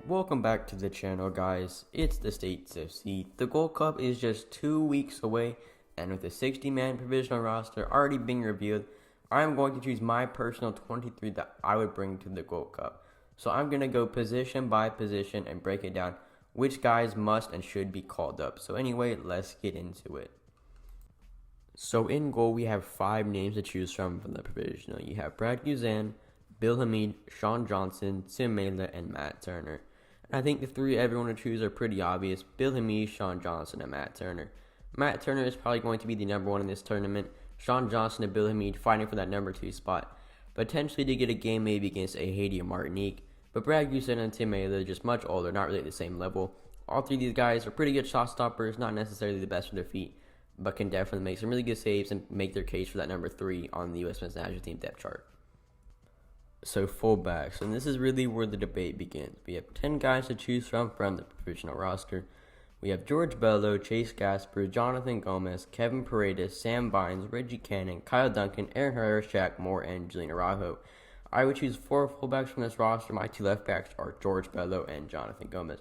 Welcome back to the channel, guys. It's the States FC. The Gold Cup is just 2 weeks away, and with the 60-man provisional roster already being revealed, I'm going to choose my personal 23 that I would bring to the Gold Cup. So I'm going to go position by position and break it down which guys must and should be called up. So anyway, let's get into it. So in goal, we have 5 names to choose from the provisional. You have Brad Guzan, Bill Hamid, Sean Johnson, Tim Mela, and Matt Turner. And I think the 3 everyone to choose are pretty obvious: Bill Hamid, Sean Johnson, and Matt Turner. Matt Turner is probably going to be the number 1 in this tournament. Sean Johnson and Bill Hamid fighting for that number 2 spot, potentially to get a game maybe against a Haiti or Martinique. But Brad Guzan and Tim Mela are just much older, not really at the same level. All 3 of these guys are pretty good shot stoppers, not necessarily the best with their feet, but can definitely make some really good saves and make their case for that number 3 on the U.S. men's national team depth chart. So fullbacks, and this is really where the debate begins. We have 10 guys to choose from the provisional roster. We have George Bello, Chase Gasper, Jonathan Gomez, Kevin Paredes, Sam Vines, Reggie Cannon, Kyle Duncan, Aaron Herrera, Shaq Moore, and Julian Araujo. I would choose 4 fullbacks from this roster. My 2 left backs are George Bello and Jonathan Gomez.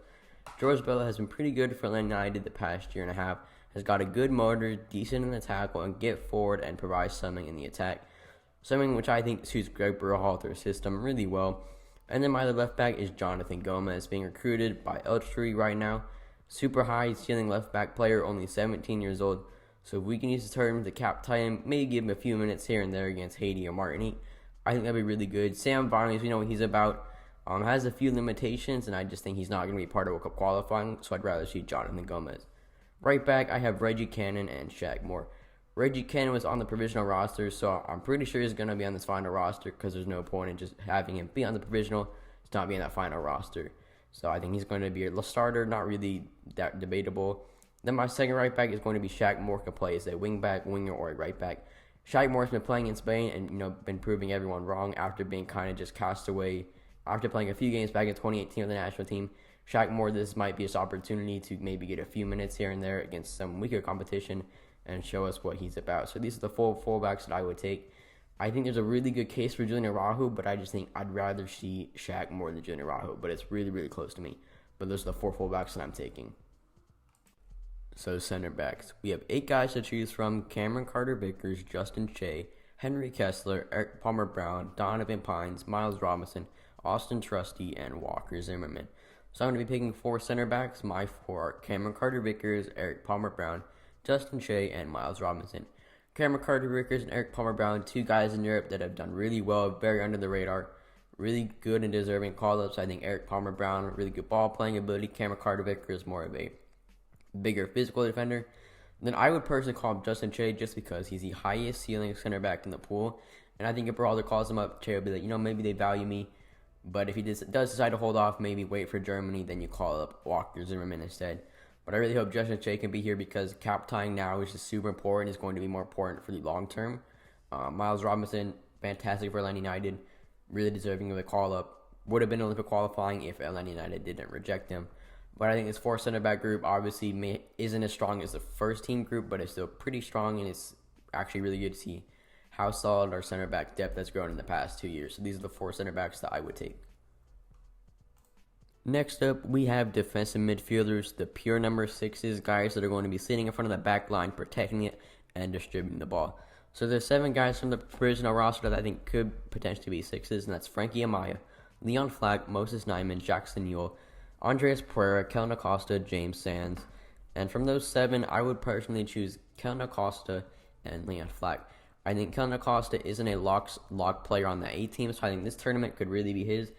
George Bello has been pretty good for Atlanta United the past year and a half, has got a good motor, decent in the tackle, and get forward and provide something in the attack. Something which I think suits Greg Berhalter's system really well. And then my other left back is Jonathan Gomez, being recruited by Elstree right now. Super high ceiling left back player, only 17 years old. So if we can use the term to cap tie him, maybe give him a few minutes here and there against Haiti or Martinique, I think that'd be really good. Sam Vines, we know what he's about. Has a few limitations, and I just think he's not going to be part of World Cup qualifying, so I'd rather see Jonathan Gomez. Right back, I have Reggie Cannon and Shaq Moore. Reggie Cannon was on the provisional roster, so I'm pretty sure he's going to be on this final roster because there's no point in just having him be on the provisional to not be on that final roster. So I think he's going to be a starter, not really that debatable. Then my second right back is going to be Shaq Moore, can play as a wing back, winger, or a right back. Shaq Moore's been playing in Spain and been proving everyone wrong after being kind of just cast away after playing a few games back in 2018 with the national team. Shaq Moore, this might be his opportunity to maybe get a few minutes here and there against some weaker competition and show us what he's about. So these are the 4 fullbacks that I would take. I think there's a really good case for Julian Araujo, but I just think I'd rather see Shaq more than Julian Araujo, but it's really, really close to me. But those are the 4 fullbacks that I'm taking. So center backs. We have 8 guys to choose from: Cameron Carter-Vickers, Justin Shea, Henry Kessler, Eric Palmer-Brown, Donovan Pines, Miles Robinson, Austin Trusty, and Walker Zimmerman. So I'm going to be picking 4 center backs. My 4 are Cameron Carter-Vickers, Eric Palmer-Brown, Justin Shea, and Miles Robinson. Cameron Carter-Vickers and Eric Palmer-Brown, 2 guys in Europe that have done really well, very under the radar, really good and deserving call-ups. I think Eric Palmer-Brown, really good ball-playing ability. Cameron Carter-Vickers, more of a bigger physical defender. Then I would personally call him Justin Shea just because he's the highest ceiling center back in the pool. And I think if Berhalter calls him up, Shea will be like, maybe they value me. But if he does decide to hold off, maybe wait for Germany, then you call up Walker Zimmerman instead. But I really hope Justin Shea can be here because cap tying now is just super important. It's going to be more important for the long term. Miles Robinson, fantastic for Atlanta United, really deserving of a call up. Would have been Olympic qualifying if Atlanta United didn't reject him. But I think this 4 center back group obviously isn't as strong as the first team group, but it's still pretty strong, and it's actually really good to see how solid our center back depth has grown in the past 2 years. So these are the 4 center backs that I would take. Next up, we have defensive midfielders, the pure number 6s, guys that are going to be sitting in front of the back line, protecting it, and distributing the ball. So there's 7 guys from the provisional roster that I think could potentially be 6s, and that's Frankie Amaya, Leon Flack, Moses Nyman, Jackson Newell, Andreas Pereira, Kelvin Acosta, James Sands. And from those 7, I would personally choose Kelvin Acosta and Leon Flack. I think Kelvin Acosta isn't a lock player on the A team, so I think this tournament could really be his.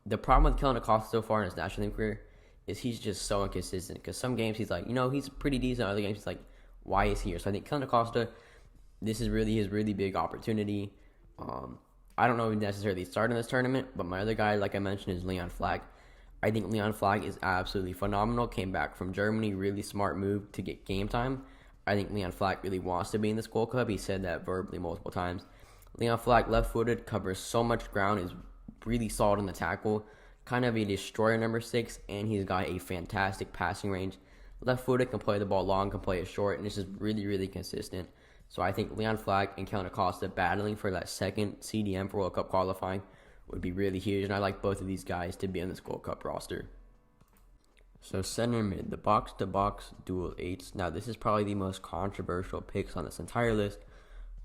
The problem with Kelvin Acosta so far in his national team career is he's just so inconsistent. Because some games he's like, he's pretty decent. Other games he's like, why is he here? So I think Kelvin Acosta, this is really his really big opportunity. I don't know if he necessarily start in this tournament, but my other guy, like I mentioned, is Leon Flack. I think Leon Flack is absolutely phenomenal. Came back from Germany, really smart move to get game time. I think Leon Flack really wants to be in this Gold Cup. He said that verbally multiple times. Leon Flack, left-footed, covers so much ground, is really solid in the tackle, kind of a destroyer number 6, and he's got a fantastic passing range. Left-footed, can play the ball long, can play it short, and this is really, really consistent. So I think Leon Flack and Kelvin Acosta battling for that second CDM for World Cup qualifying would be really huge, and I like both of these guys to be on this Gold Cup roster. So center mid, the box-to-box dual eights. Now this is probably the most controversial picks on this entire list.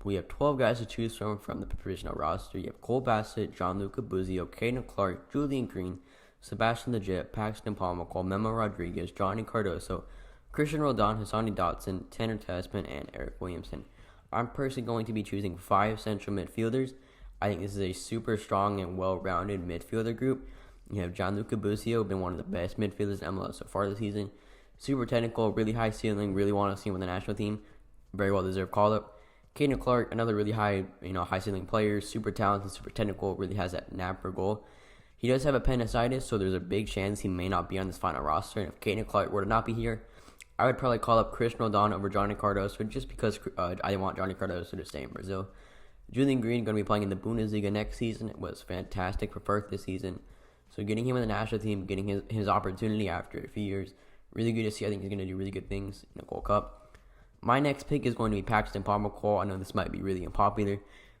We have 12 guys to choose from the provisional roster. You have Cole Bassett, Gianluca Buzio, Caden Clark, Julian Green, Sebastian Lletget, Paxton Pomykal, Memo Rodriguez, Johnny Cardoso, Christian Roldan, Hassani Dotson, Tanner Tessman, and Eric Williamson. I'm personally going to be choosing 5 central midfielders. I think this is a super strong and well-rounded midfielder group. You have Gianluca Buzio, been one of the best midfielders in MLS so far this season. Super technical, really high ceiling, really want to see him with the national team. Very well deserved call-up. Caden Clark, another really high ceiling player, super talented, super technical, really has that nab per goal. He does have appendicitis, so there's a big chance he may not be on this final roster. And if Caden Clark were to not be here, I would probably call up Christian Roldan over Johnny Cardoso just because I didn't want Johnny Cardoso to stay in Brazil. Julian Green going to be playing in the Bundesliga next season. It was fantastic for Perth this season. So getting him in the national team, getting his opportunity after a few years, really good to see. I think he's going to do really good things in the Gold Cup. My next pick is going to be Paxton Pomykal. I know this might be really unpopular,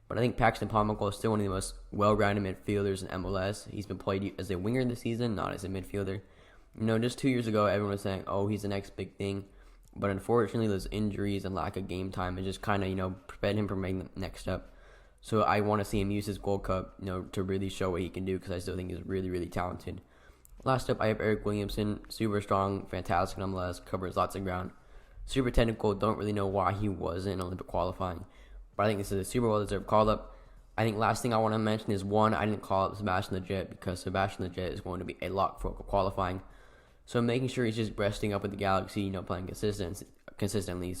but I think Paxton Pomykal is still one of the most well-rounded midfielders in MLS. He's been played as a winger this season, not as a midfielder. Just 2 years ago, everyone was saying, oh, he's the next big thing. But unfortunately, those injuries and lack of game time has just kind of, prevented him from making the next step. So I want to see him use his Gold Cup, to really show what he can do because I still think he's really, really talented. Last up, I have Eric Williamson. Super strong, fantastic in MLS, covers lots of ground. Super technical, don't really know why he wasn't in Olympic qualifying. But I think this is a super well-deserved call-up. I think last thing I want to mention is, one, I didn't call up Sebastian Lletget because Sebastian Lletget is going to be a lock for qualifying. So making sure he's just resting up with the Galaxy, playing consistently.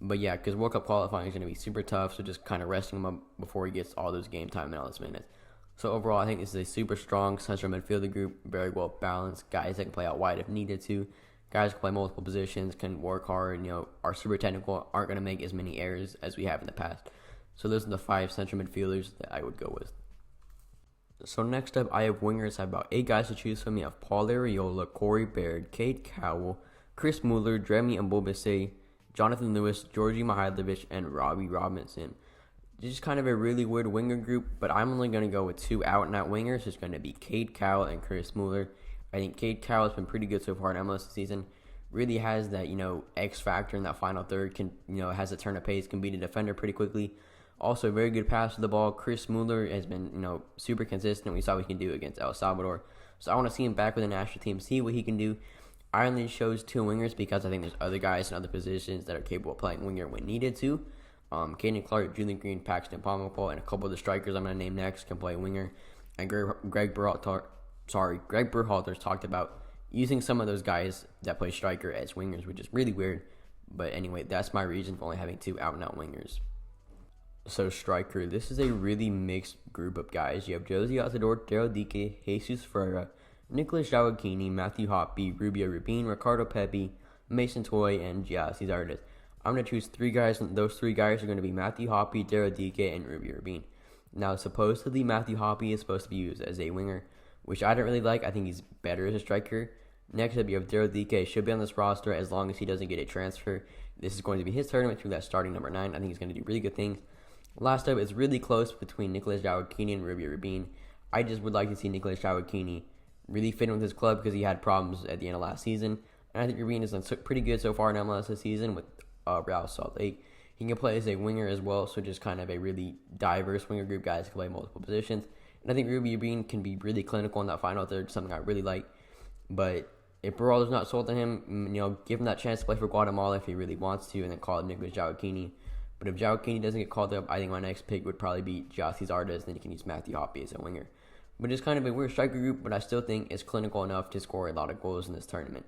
But yeah, because World Cup qualifying is going to be super tough, so just kind of resting him up before he gets all those game time and all those minutes. So overall, I think this is a super strong central midfielder group, very well balanced, guys that can play out wide if needed to, guys can play multiple positions, can work hard, are super technical, aren't going to make as many errors as we have in the past. So those are the 5 central midfielders that I would go with. So next up, I have wingers. I have about 8 guys to choose from. You have Paul Arriola, Corey Baird, Cade Cowell, Chris Mueller, Jeremy Mbobese, Jonathan Lewis, Georgi Mihailovic, and Robbie Robinson. Just kind of a really weird winger group, but I'm only going to go with 2 out-and-out wingers. It's going to be Cade Cowell and Chris Mueller. I think Cade Cowell has been pretty good so far in MLS this season. Really has that, X factor in that final third. Has a turn of pace, can beat a defender pretty quickly. Also, very good pass to the ball. Chris Mueller has been, super consistent. We saw what he can do against El Salvador. So I want to see him back with the national team, see what he can do. I only chose 2 wingers because I think there's other guys in other positions that are capable of playing winger when needed to. Caden Clark, Julian Green, Paxton Pomykal, and a couple of the strikers I'm going to name next can play winger. And Greg Berhalter's talked about using some of those guys that play striker as wingers, which is really weird. But anyway, that's my reason for only having 2 out-and-out wingers. So striker, this is a really mixed group of guys. You have Josie Altidore, Daryl Dike, Jesus Ferreira, Nicholas Jawakini, Matthew Hoppe, Rubio Rubin, Ricardo Pepi, Mason Toy, and Giassi Zardes. I'm going to choose 3 guys, and those 3 guys are going to be Matthew Hoppe, Daryl Dike, and Rubio Rubin. Now, supposedly Matthew Hoppe is supposed to be used as a winger, which I don't really like. I think he's better as a striker. Next up, you have Daryl Dike. Should be on this roster as long as he doesn't get a transfer. This is going to be his tournament through that starting number 9. I think he's going to do really good things. Last up, it's really close between Nicholas Jawakini and Rubio Rubin. I just would like to see Nicholas Jawakini really fit in with his club because he had problems at the end of last season. And I think Rubin has done pretty good so far in MLS this season with Real Salt Lake. He can play as a winger as well, so just kind of a really diverse winger group, guys can play multiple positions. And I think Rubio Rubin can be really clinical in that final third, something I really like. But if Berhalter's not sold on him, give him that chance to play for Guatemala if he really wants to, and then call up Nicholas Jawakini. But if Jawakini doesn't get called up, I think my next pick would probably be Giassi Zardes, then you can use Matthew Hoppe as a winger. But it's kind of a weird striker group, but I still think it's clinical enough to score a lot of goals in this tournament.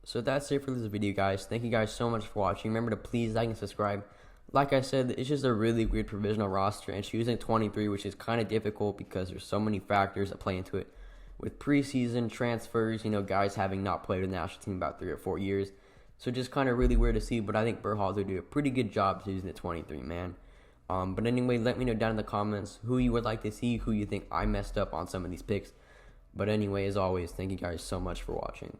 So that's it for this video, guys. Thank you guys so much for watching. Remember to please like and subscribe. Like I said, it's just a really weird provisional roster, and choosing 23, which is kind of difficult because there's so many factors that play into it. With preseason transfers, guys having not played with the national team about 3 or 4 years. So just kind of really weird to see, but I think Berhalter did a pretty good job choosing the 23 man. But anyway, let me know down in the comments who you would like to see, who you think I messed up on some of these picks. But anyway, as always, thank you guys so much for watching.